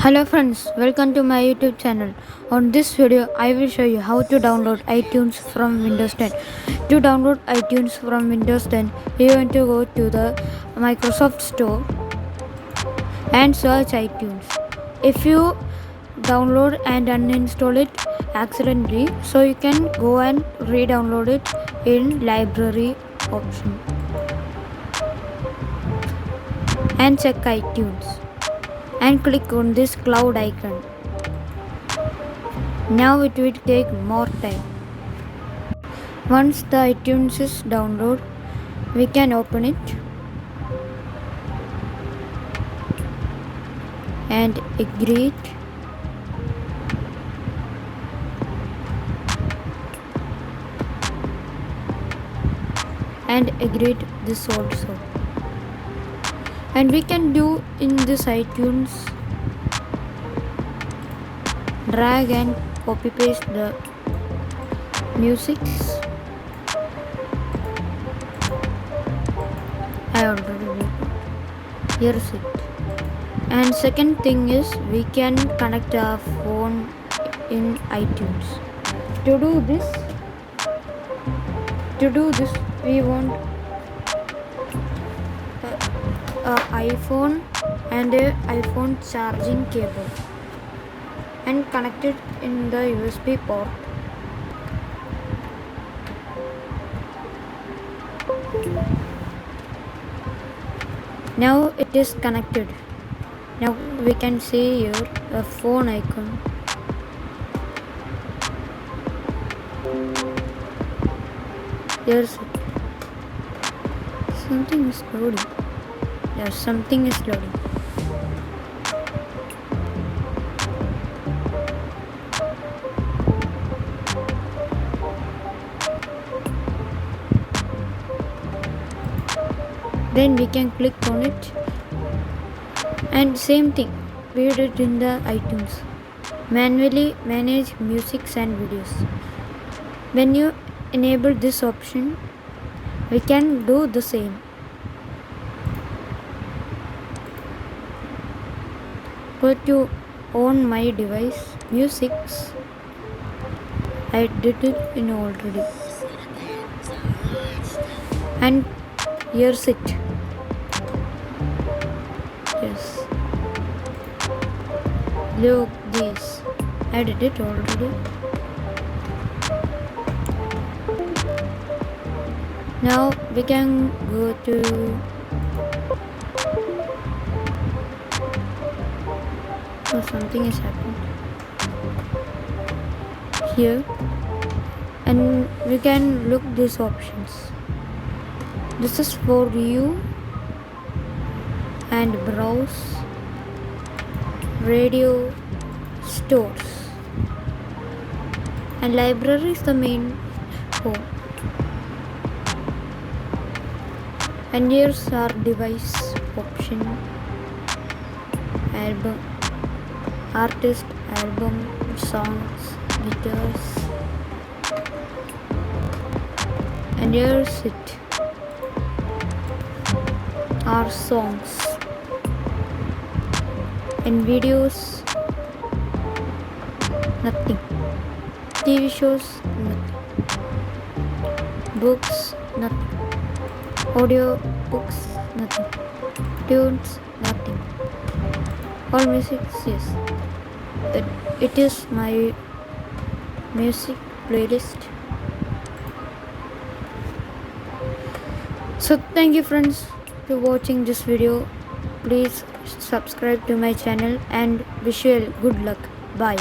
Hello friends, welcome to my YouTube channel. On this video, I will show you how to download iTunes from Windows 10. To download iTunes from Windows 10, you want to go to the Microsoft Store and search iTunes. If you download and uninstall it accidentally, so you can go and re-download it in library option and check iTunes and click on this cloud icon. Now it will take more time. Once the iTunes is downloaded, we can open it and agree it. And agree this also. And we can do in this iTunes drag and copy paste the musics. I already did. Here's it. And second thing is we can connect our phone in iTunes. To do this we want a iPhone and a iPhone charging cable and connect it in the USB port. Now it is connected. Now we can see here a phone icon. Here's it. Something is loading. Yes, something is loading. Then we can click on it, and same thing we did in the iTunes. Manually manage music and videos. When you enable this option, we can do the same. Go to on my device, musics. I did it in already. And here's it. Yes. Look this. I did it already. Now we can go to something is happening here, and we can look these options. This is for you and browse radio stores, and library is the main home. And here's our device option, album, artist, album, songs, guitars, and here's it, our songs and videos, nothing, TV shows, nothing, books, nothing, audio books, nothing, tunes, nothing, all music, yes, that it is my music playlist. So thank you friends for watching this video. Please subscribe to my channel and wish you good luck. Bye.